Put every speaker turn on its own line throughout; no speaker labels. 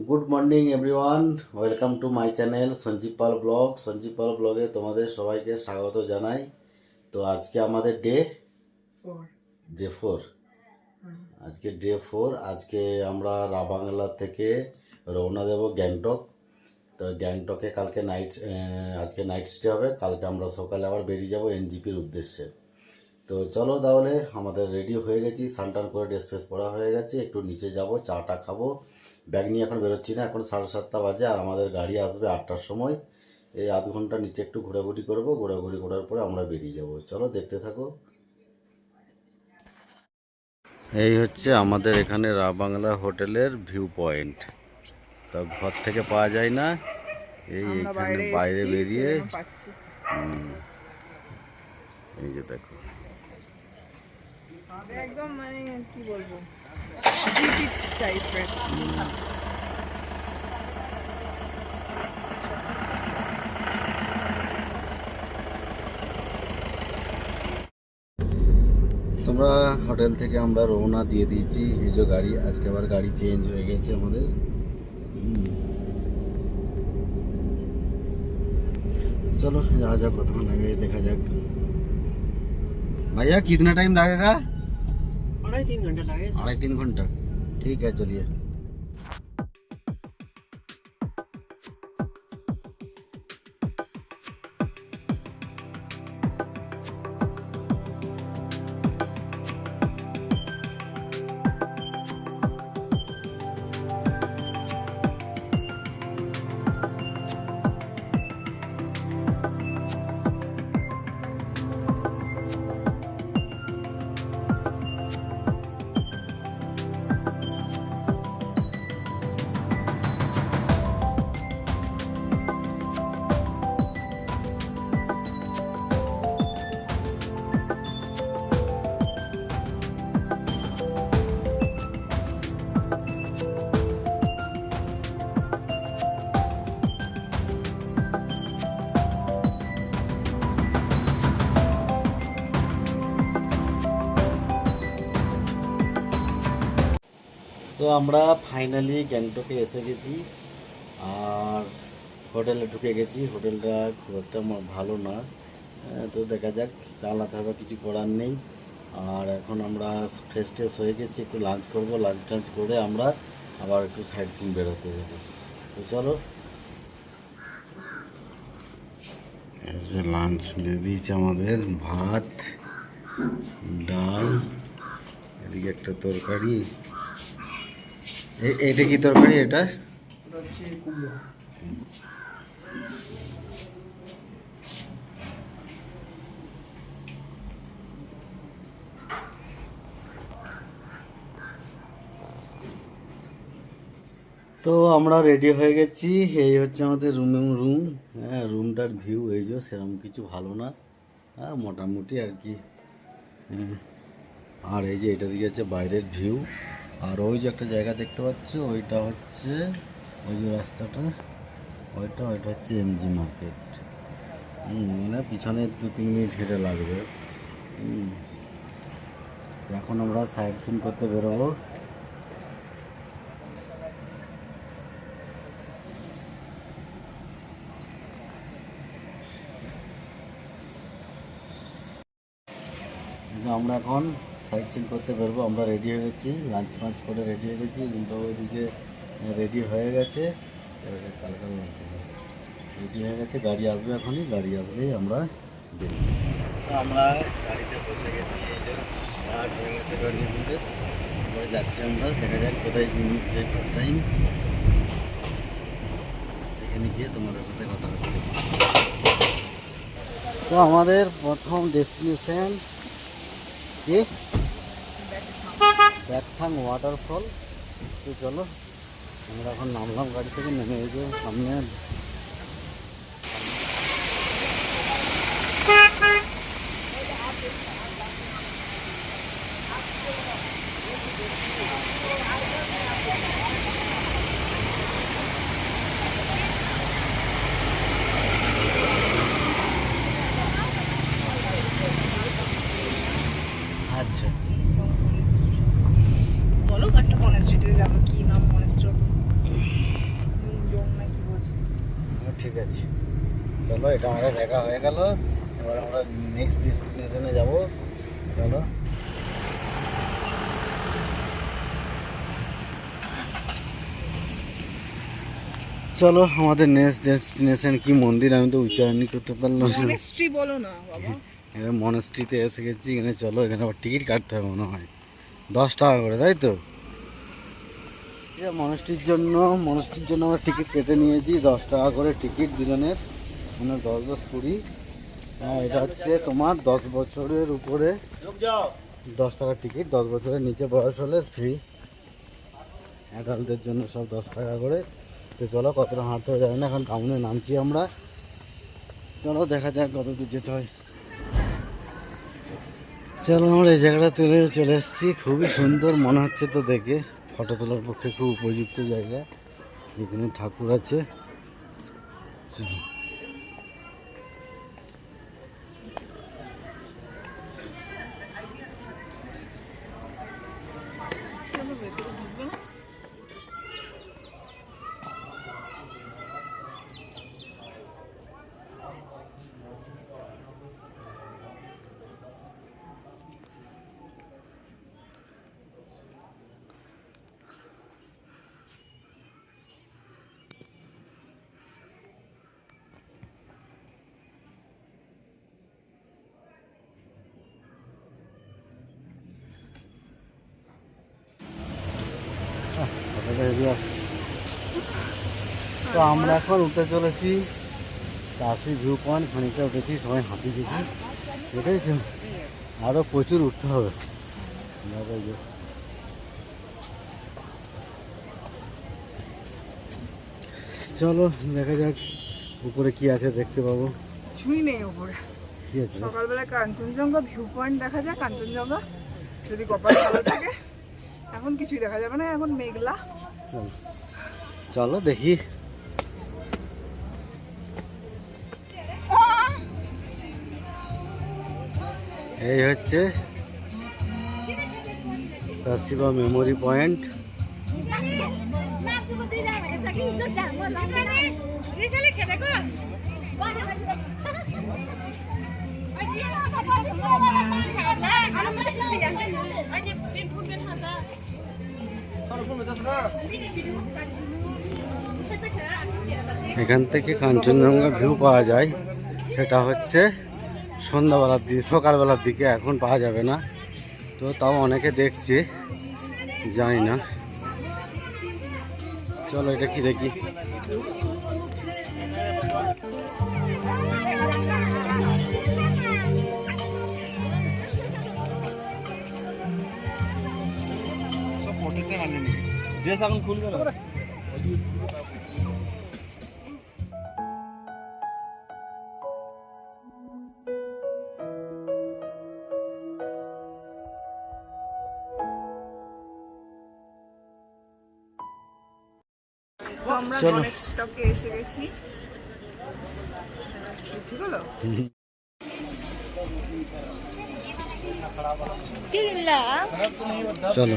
Good morning everyone, welcome to my channel Sanjeev Pal blog. Sanjeev Pal ব্লগে তোমাদের সবাইকে স্বাগত জানাই। তো আজকে আমাদের ডে 4। আজকে ডে 4। আজকে আমরা রাবাংলা থেকে রওনা দেব গ্যাংটক। তো গ্যাংটকে আজকে নাইট স্টে হবে। কালকে আমরা সকালে আবার বেরিয়ে যাব এনজিপির উদ্দেশ্যে। তো চলো তাহলে, আমাদের রেডি হয়ে গেছি, স্নান করে ড্রেস ফ্রেস পরা হয়ে গেছে। একটু নিচে যাব, চাটা খাবো। ব্যাগ নিয়ে এখন বেরোচ্ছি না, এখন 7:30 বাজে আর আমাদের গাড়ি আসবে 8টার সময়। এই আধ ঘন্টা নিচে একটু ঘোরাঘুরি করবো, ঘোরাঘুরি করার পরে আমরা বেরিয়ে যাব। চলো দেখতে থাকো। এই হচ্ছে আমাদের এখানে রাবাংলা হোটেলের ভিউ পয়েন্ট। তা ঘর থেকে পাওয়া যায় না, এইখানে বাইরে বেরিয়ে এই যে দেখো,
একদম মানে কি বলবো, টাইপের।
তোমরা হোটেল থেকে আমরা রওনা দিয়ে দিয়েছি। এই যে গাড়ি, আজকে আবার গাড়ি চেঞ্জ হয়ে গেছে আমাদের। चलो जा जा कतक्षण लगे देखा जाक। भैया कितना टाइम लगेगा?
2.5-3 घंटा लगेगा।
2.5-3 घंटा, ठीक है चलिए। তো আমরা ফাইনালি গ্যাংটকে এসে গেছি আর হোটেলে ঢুকে গেছি। হোটেলটা খুব একটা ভালো না, তো দেখা যাক, চালাতে হবে, কিছু করার নেই। আর এখন আমরা ফ্রেশ ট্রেশ হয়ে গেছি, একটু লাঞ্চ করবো। লাঞ্চ টাঞ্চ করে আমরা আবার একটু সাইড সিন বেরোতে যাবো। তো চলো, এই যে লাঞ্চ দিয়ে দিয়েছে আমাদের, ভাত, ডাল, এদিকে একটা তরকারি। এটা কি তরকারি? এটা তো আমরা রেডি হয়ে গেছি। এই হচ্ছে আমাদের রুম। হ্যাঁ, রুমটার ভিউ এই যে সেরকম কিছু ভালো না, হ্যাঁ মোটামুটি আর কি। আর এই যে এটা দিকে হচ্ছে বাইরের ভিউ। আর ওই যে একটা জায়গা দেখতে পাচ্ছ, ওইটা হচ্ছে ওই যে রাস্তাটা, ওইটা হচ্ছে এমজি মার্কেট। মানে পিছনে 2-3 মিনিট হেঁটে লাগবে। এখন আমরা সাইড সিন করতে বেরোবো। আমরা এখন সাইড সিন করতে বেরোবো। আমরা রেডি হয়ে গেছি, লাঞ্চ ফাঞ্চ করে রেডি হয়ে গেছি। রুমটাও ওইদিকে রেডি হয়ে গেছে, কালকা রেডি হয়ে গেছে। গাড়ি আসবে এখনই, গাড়ি আসলেই আমরা বেরিয়ে। তো আমরা গাড়িতে বসে গেছি, এই যে স্টার্ট হয়ে গেছে গাড়ি আমাদের। এবারে যাচ্ছি আমরা, দেখা যাক কোথায় যে ফার্স্ট টাইম, সেখানে গিয়ে তোমাদের সাথে কথা হচ্ছে। তো আমাদের প্রথম ডেস্টিনেশন কি ব্যাকথাং ওয়াটারফল। তো চলো, আমরা এখন নামলাম গাড়ি থেকে, নেমে এই যে সামনে
বলো একটা মনেস্ট্রিতে যাবো, কি নাম মনেস্ট্রি?
চলো, এটা আমাদের দেখা হয়ে গেল। এবার আমরা নেক্সট ডেস্টিনেশনে যাব। চলো, চলো আমাদের নেক্সট ডেস্টিনেশন কি মন্দির আমি তো উচ্চারণই করতে পারলাম না।
মনেস্ট্রি বলো না বাবা।
এখানে মনেস্ট্রিতে এসে গেছি। এখানে চলো, এখানে আবার টিকিট কাটতে হবে মনে হয় 10 টাকা করে, তাই তো? মনেস্ট্রির জন্য আমরা টিকিট কেটে নিয়েছি 10 টাকা করে টিকিট দুজনের, মানে 10 20। হ্যাঁ, এটা হচ্ছে তোমার 10 বছরের উপরে 10 টাকা টিকিট, 10 বছরের নিচে বয়স হলে ফ্রি। অ্যাডাল্টদের জন্য সব 10 টাকা করে। তো চলো, কতটা হাঁটতে হয়ে যাবে না, এখন টাউনে নামছি আমরা। চলো দেখা যাক কত দূর যেতে হয়। চলো, আমরা এই জায়গাটা চলে এসেছি। খুবই সুন্দর মনে হচ্ছে তো দেখে, ফটো তোলার পক্ষে খুব উপযুক্ত জায়গা। এখানে ঠাকুর আছে। তো আমরা এখন উঠে চলেছি কাশি ভিউ পয়েন্ট। খানিকটা উঠেছি, সবাই হাঁপিয়ে গেছি, বুঝেছো? আরও প্রচুর উঠতে হবে। চলো দেখা যাক উপরে কি আছে, দেখতে পাবো।
কিছুই নেই উপরে।
কি আছে?
সকালবেলা কাঞ্চনজঙ্ঘা ভিউ পয়েন্ট দেখা যায়, কাঞ্চনজঙ্ঘা যদি কপাল ভালো থাকে। এখন কিছুই দেখা যাবে না, এখন মেঘলা।
চলো, চলো দেখি। এই হচ্ছে কাশিবা মেমোরি পয়েন্ট। এখান থেকে কাঞ্চনজঙ্ঘা ভিউ পাওয়া যায়, সেটা হচ্ছে সন্ধ্যাবেলার দিকে, সকালবেলার দিকে। এখন পাওয়া যাবে না, তো তাও অনেকে দেখছে, জানি না। চলো এটা কি দেখি।
जैसा हम खुल गया
আমরা
চলো।
গণেশ স্টকে এসে গেছি। ঠিক হলো?
চলো,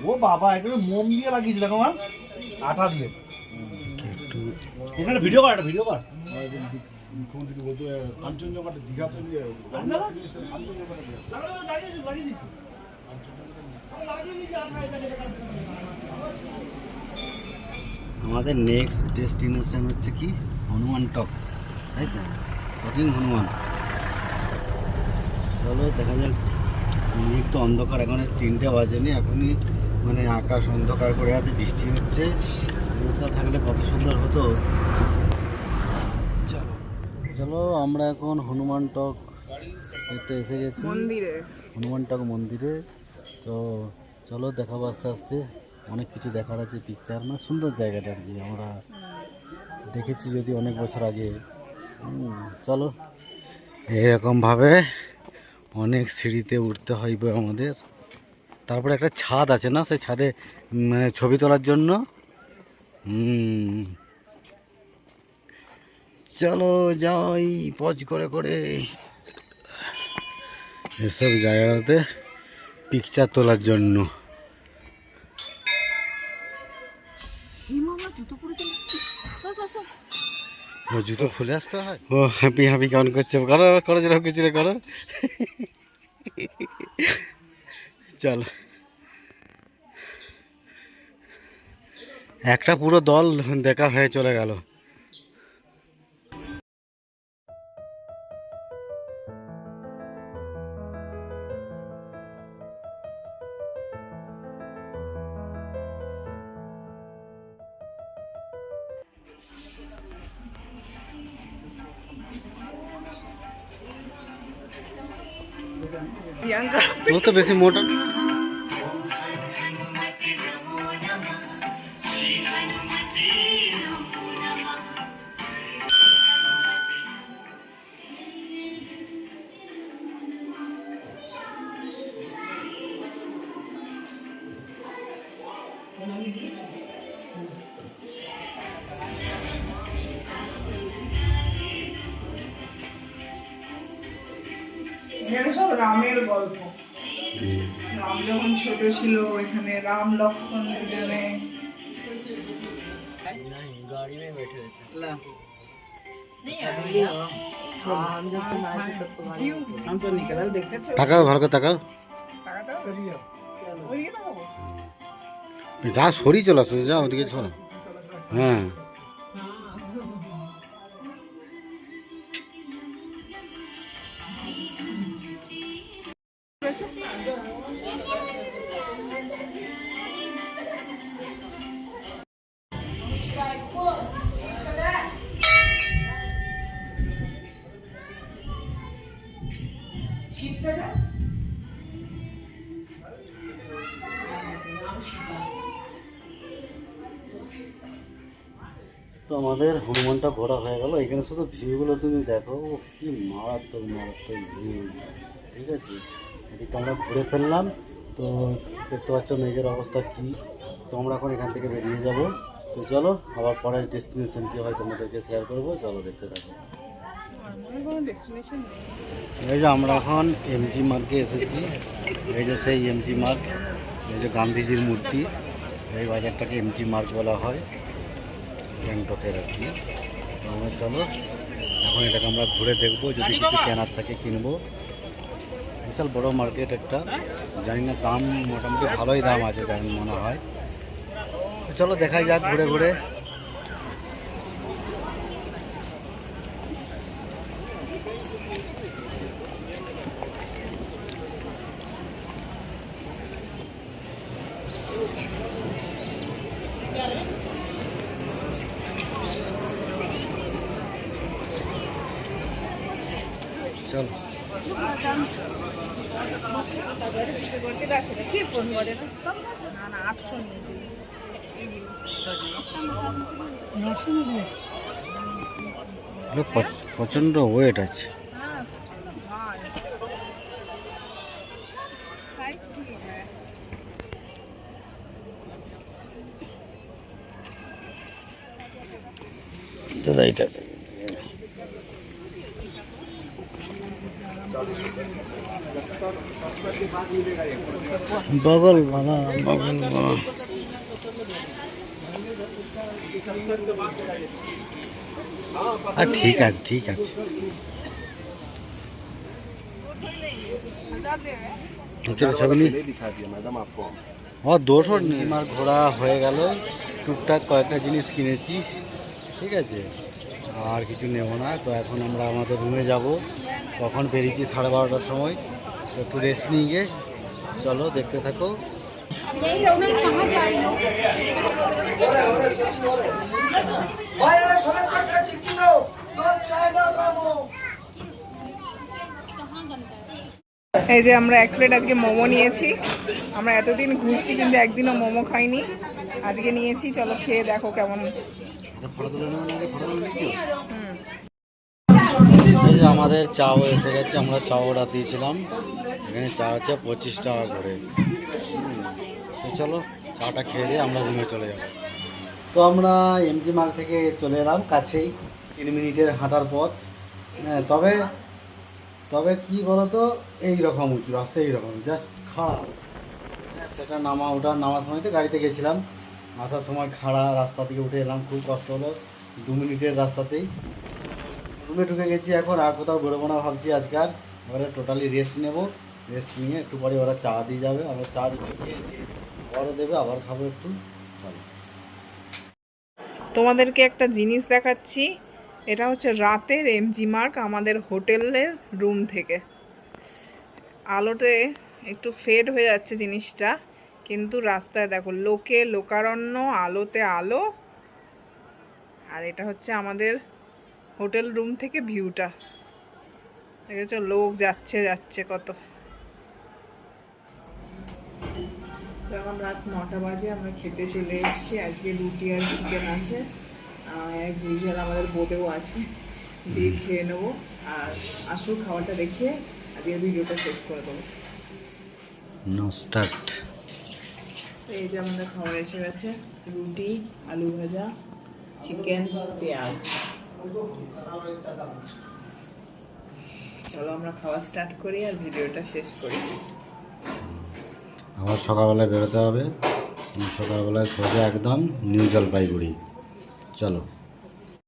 ও বাবা এটা মোম দিয়ে লাগিয়েছি দেখো মা, আটা দিয়ে।
একটু
এখানে ভিডিও কর, ভিডিও কর। মুখ্যমন্ত্রী বলতে কাঞ্চনজঙ্ঘাটা দীঘাতে নিয়ে
আমাদের নেক্সট ডেস্টিনেশন হচ্ছে কি হনুমান টক, তাই তো, টকিং হনুমান। চলো দেখা যাক। মেঘ তো অন্ধকার, এখন 3টে বাজেনি, এখনই মানে আকাশ অন্ধকার করে আছে, বৃষ্টি হচ্ছে। রোদটা থাকলে কত সুন্দর হতো। চলো চলো আমরা এখন হনুমান টক দেখতে এসে গেছি,
মন্দিরে।
হনুমান টক মন্দিরে। তো চলো দেখাবো আস্তে আস্তে, অনেক কিছু দেখার আছে, পিকচার, মানে সুন্দর জায়গাটা আর কি, আমরা দেখেছি যদি অনেক বছর আগে। চলো এরকমভাবে অনেক সিঁড়িতে উঠতে হইবে আমাদের। তারপরে একটা ছাদ আছে না, সেই ছাদে মানে ছবি তোলার জন্য। চলো যাই পজ করে করে এসব জায়গাতে পিকচার তোলার জন্য।
জুতো পরে
ও জুতো খুলে আসতে হয়। ও হ্যাপি হ্যাপি কেমন করছে, করো করো যেরকম কিছু করো। চল একটা পুরো দল দেখা হয়ে চলে গেল।
প্রিয়াঙ্কা
ও তো বেশি মোটা।
এখানে সব রামের গল্প। রাম যখন ছোট ছিল এখানে রাম লক্ষ্মণ দুজনে।
তাকাও ভালো করে তাকাও, যা সরি চলে আসো, যা ওদিকে শোনো। হ্যাঁ তো আমাদের হনুমানটা ঘোরা হয়ে গেল। এখানে শুধু ভিউগুলো তুমি দেখো, কি মারাত্মক মারাত্মক ভিউ। ঠিক আছে, এদিকে আমরা ঘুরে ফেললাম। তো দেখতে পাচ্ছ মেঘের অবস্থা কি। তো আমরা এখন এখান থেকে বেরিয়ে যাব। তো চলো আবার পরের ডেস্টিনেশন কি হয় তোমাদেরকে শেয়ার করবো, চলো দেখতে থাকো। এই যে আমরা এখন এমজি মার্কে এসেছি। এই যে সেই এমজি মার্ক, এই যে গান্ধীজির মূর্তি। এই বাজারটাকে এমজি মার্ক বলা হয় গ্যাংটকের আর কি। তো আমরা চলো এখন এটাকে আমরা ঘুরে দেখবো, যদি কিছু কেনার থাকে কিনবো। বিশাল বড় মার্কেট একটা, জানি না দাম মোটামুটি ভালোই দাম আছে জানি মনে হয়। চলো দেখাই যাক ঘুরে ঘুরে। চলো প্রচন্ড ওয়েট আছে। দাদা এটা बगल वाला बगल वाला ठीक है ठीक है ছবি দুটো আমার ঘোরা হয়ে গেল টুকটাক কয়েকটা জিনিস কিনেছি ঠিক আছে আর কিছু নেব না তো এখন আমরা আমাদের রুমে যাব কখন বেরিয়েছি 12:30টার সময় তো একটু রেস্ট নিয়ে গিয়ে চলো দেখতে থাকো
এই যে আমরা 1 প্লেট আজকে মোমো নিয়েছি আমরা এতদিন ঘুরছি কিন্তু একদিনও মোমো খাইনি আজকে নিয়েছি চলো খেয়ে দেখো কেমন
এই যে আমাদের চাও এসে গেছে আমরা চাও অর্ডার দিয়েছিলাম এখানে চা হচ্ছে 25 টাকা করে তো চলো চাটা খেয়ে দিয়ে আমরা রুমে চলে যাব তো আমরা এমজি মার্গ থেকে চলে এলাম কাছেই 3 মিনিটের হাঁটার পথ হ্যাঁ তবে কি বলতো এইরকম উঁচু রাস্তা এইরকম জাস্ট খাড়া সেটা নামার সময় তো গাড়িতে গেছিলাম আসার সময় খাড়া রাস্তা থেকে উঠে এলাম খুব কষ্ট হলো 2 মিনিটের রাস্তাতেই রুমে ঢুকে গেছি এখন আর কোথাও বেরোবো না ভাবছি আজকাল এবারে টোটালি রেস্ট নেব রেস্ট নিয়ে একটু পরে ওরা চা দিয়ে যাবে আমরা চা দিতে খেয়েছি আবারও দেবে আবার খাবো একটু চলো
তোমাদেরকে একটা জিনিস দেখাচ্ছি এটা হচ্ছে রাতের এমজি মার্গ আমাদের হোটেলের রুম থেকে আলোতে একটু ফেড হয়ে যাচ্ছে জিনিসটা কিন্তু রাস্তায় দেখো লোকারণ্য আলোতে আলো আর এটা হচ্ছে আমাদের হোটেল রুম থেকে ভিউটা দেখেছো লোক যাচ্ছে কত তো এখন রাত 9টা বাজে আমরা খেতে চলে এসেছি আজকে রুটি আর চিকেন আছে অ্যাজ ইউজুয়াল আমাদের বোর্ডেও আছে দিয়ে খেয়ে নেবো আর আসল খাবারটা দেখিয়ে আজকের ভিডিওটা শেষ করে দেবো
নো স্টার্ট
এই যে আমাদের খাবার এসে গেছে রুটি আলু ভাজা চিকেন পেঁয়াজ চলো আমরা খাওয়া স্টার্ট করি আর ভিডিওটা শেষ করি
আবার সকালবেলায় বেরোতে হবে সকালবেলায় সোজা একদম নিউ জলপাইগুড়ি চলো